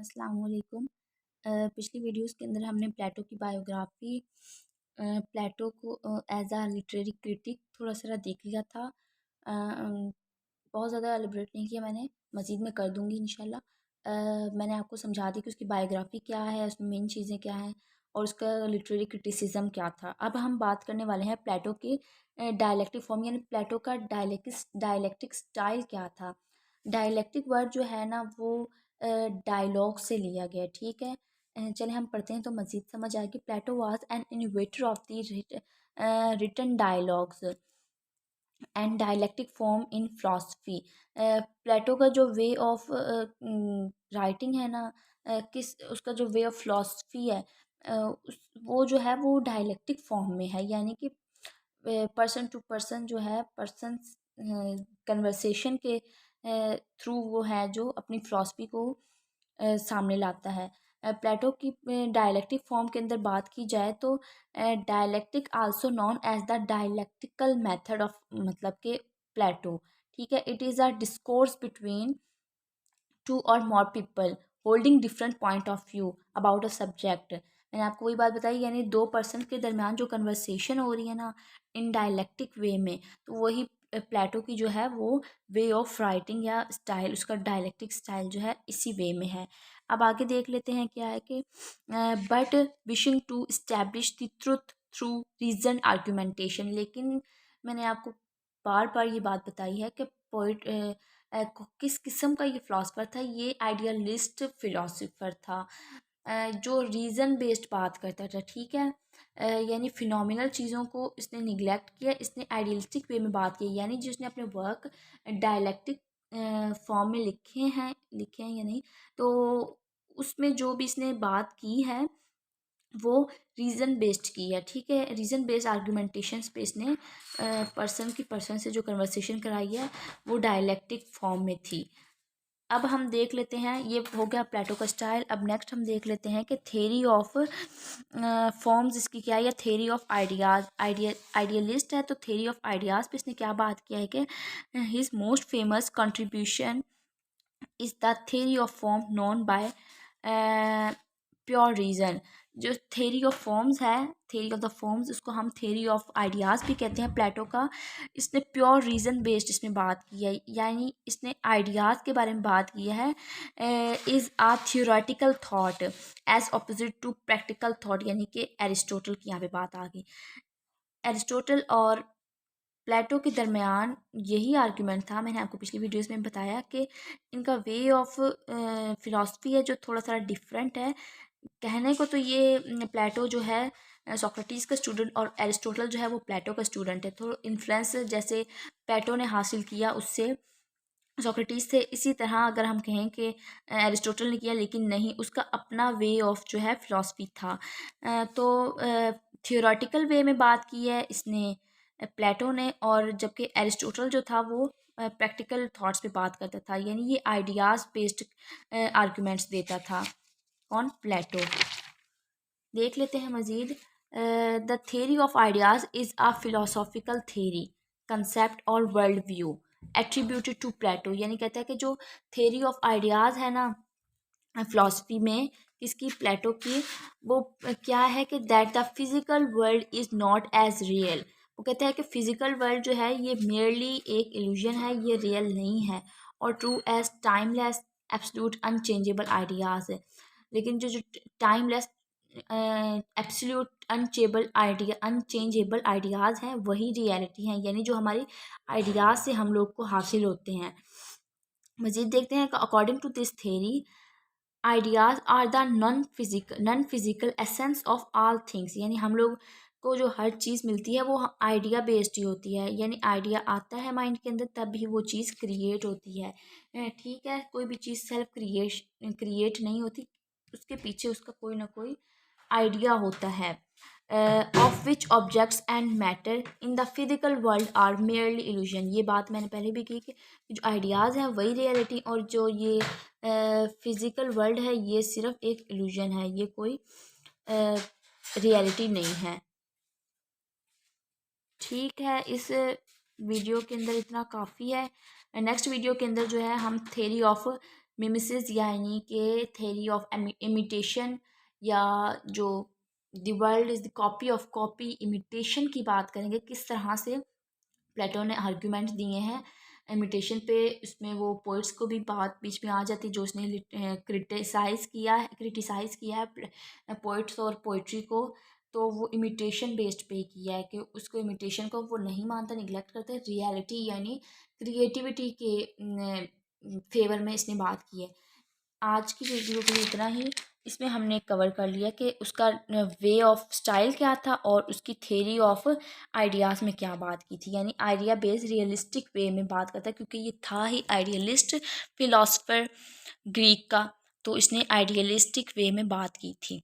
अस्सलाम वालेकुम। पिछली वीडियोस के अंदर हमने प्लेटो की बायोग्राफी प्लेटो को एज आ लिटरेरी क्रिटिक थोड़ा सा देख लिया था। बहुत ज़्यादा एलिब्रेट नहीं किया मैंने, मज़ीद में कर दूँगी इंशाल्लाह। मैंने आपको समझा दी कि उसकी बायोग्राफी क्या है, उसमें मेन चीज़ें क्या हैं और उसका लिटरेरी क्रिटिसिज्म क्या था। अब हम बात करने वाले हैं प्लेटो के डायलेक्टिक फॉर्म, यानी प्लेटो का डायलेक्टिक स्टाइल क्या था। डायलेक्टिक वर्ड जो है ना वो डायलॉग से लिया गया, ठीक है। चले हम पढ़ते हैं तो मज़ीद समझ आएगी। Plato was an innovator of the written dialogues and dialectic form in philosophy. Plato का जो वे ऑफ राइटिंग है ना, किस उसका जो वे ऑफ फिलॉसफी है, वो जो है वो डायलेक्टिक फॉर्म में है, यानी कि पर्सन टू पर्सन जो है, पर्सन कन्वर्सेशन के थ्रू वो है जो अपनी फिलॉसफी को सामने लाता है। प्लेटो की डायलेक्टिक फॉर्म के अंदर बात की जाए तो dialectic also known as the dialectical method of, मतलब के प्लेटो, ठीक है। It is a discourse between two और more people holding different point of view about a subject. मैंने आपको वही बात बताई, यानी दो पर्सन के दरमियान जो कन्वर्सेशन हो रही है ना इन डायलेक्टिक वे में, तो वही प्लेटो की जो है वो वे ऑफ राइटिंग या स्टाइल, उसका डायलेक्टिक स्टाइल जो है इसी वे में है। अब आगे देख लेते हैं क्या है कि but wishing to establish the truth through reason argumentation. लेकिन मैंने आपको बार बार ये बात बताई है कि पोइट किस किस्म का ये फ़िलासफ़र था। ये आइडियलिस्ट फ़िलासफ़र था जो रीज़न बेस्ड बात करता था, ठीक है। यानी फिनोमिनल चीज़ों को इसने निगलेक्ट किया, इसने आइडियलिस्टिक वे में बात की, यानी जिसने अपने वर्क डायलेक्टिक फॉर्म में लिखे हैं या नहीं, तो उसमें जो भी इसने बात की है वो रीज़न बेस्ड की है, ठीक है। रीज़न बेस्ड आर्गूमेंटेशन पे इसने पर्सन से जो कन्वर्सेशन कराई है वो डायलेक्टिक फॉर्म में थी। अब हम देख लेते हैं, ये हो गया प्लेटो का स्टाइल। अब नेक्स्ट हम देख लेते हैं कि थेरी ऑफ फॉर्म्स इसकी क्या है, या थेरी ऑफ आइडियाज़। आइडियलिस्ट है तो थेरी ऑफ आइडियाज़ पे इसने क्या बात किया है कि his most famous contribution is the theory of form known by pure reason. जो थेरी ऑफ फॉर्म्स है, थेरी ऑफ द फॉर्म्स, उसको हम थेरी ऑफ आइडियाज़ भी कहते हैं प्लेटो का। इसने प्योर रीज़न बेस्ड इसमें बात की है, यानी इसने आइडियाज़ के बारे में बात की है। Is a theoretical thought as opposite to practical thought, यानी कि एरिस्टोटल की यहाँ पे बात आ गई। एरिस्टोटल और प्लेटो के दरमियान यही आर्ग्यूमेंट था। मैंने आपको पिछली वीडियोस में बताया कि इनका वे ऑफ फिलॉसफी है जो थोड़ा सा डिफरेंट है। कहने को तो ये प्लेटो जो है सोक्रेटिस का स्टूडेंट और एरिस्टोटल जो है वो प्लेटो का स्टूडेंट है, तो इन्फ्लुएंस जैसे प्लेटो ने हासिल किया उससे सोक्रेटिस से, इसी तरह अगर हम कहें कि एरिस्टोटल ने किया, लेकिन नहीं, उसका अपना वे ऑफ जो है फिलॉसफी था। तो थियोरेटिकल वे में बात की है इसने प्लेटो ने, और जबकि एरिस्टोटल जो था वो प्रैक्टिकल थॉट्स पे बात करता था, यानी ये आइडियाज़ बेस्ड आर्गूमेंट्स देता था। कौन? प्लेटो। देख लेते हैं मज़ीद। The theory of ideas is a philosophical theory concept और वर्ल्ड व्यू एट्रीब्यूटेड टू प्लेटो, यानी कहता है कि जो थेरी ऑफ आइडियाज़ है ना फिलॉसफी में, किसकी? प्लेटो की। वो क्या है कि that the physical world is not as real. वो कहता है कि फ़िज़िकल वर्ल्ड जो है ये मेयरली एक इल्यूजन है, ये रियल नहीं है। और true as timeless absolute unchangeable ideas है। लेकिन जो जो टाइमलेस एब्सोल्यूट अनचेंजेबल आइडियाज़ हैं वही रियलिटी हैं, यानी जो हमारी आइडियाज़ से हम लोग को हासिल होते हैं। मज़ीद देखते हैं, according to this theory ideas are the non physical essence of all things, यानी हम लोग को जो हर चीज़ मिलती है वो आइडिया बेस्ड ही होती है, यानी आइडिया आता है माइंड के अंदर तब भी वो चीज़ क्रिएट होती है, ठीक है। कोई भी चीज़ सेल्फ क्रिएट नहीं होती, उसके पीछे उसका कोई ना कोई आइडिया होता है। Of which objects and matter in the physical world are merely illusion. ये बात मैंने पहले भी की कि जो आइडियाज़ हैं वही रियलिटी, और जो ये फिज़िकल वर्ल्ड है ये सिर्फ एक इल्यूजन है, ये कोई रियलिटी नहीं है, ठीक है। इस वीडियो के अंदर इतना काफ़ी है। नेक्स्ट वीडियो के अंदर जो है हम थेरी ऑफ मिमेसिस यानी कि थ्योरी ऑफ इमिटेशन, या जो the world is the copy of copy, imitation की बात करेंगे, किस तरह से प्लेटो ने आर्ग्यूमेंट दिए हैं इमिटेशन पे। उसमें वो पोइट्स को भी बात बीच में आ जाती है, जो उसने क्रिटिसाइज़ किया है पोइट्स और पोइट्री को। तो वो इमिटेशन बेस्ड पे किया है कि उसको इमिटेशन को वो नहीं मानता, निगलेक्ट करते, रियलिटी यानी क्रिएटिविटी के फेवर में इसने बात की है। आज की वीडियो के लिए इतना ही। इसमें हमने कवर कर लिया कि उसका वे ऑफ स्टाइल क्या था और उसकी थेरी ऑफ आइडियाज़ में क्या बात की थी, यानी आइडिया बेस्ड रियलिस्टिक वे में बात करता है, क्योंकि ये था ही आइडियलिस्ट फिलोसफर ग्रीक का, तो इसने आइडियलिस्टिक वे में बात की थी।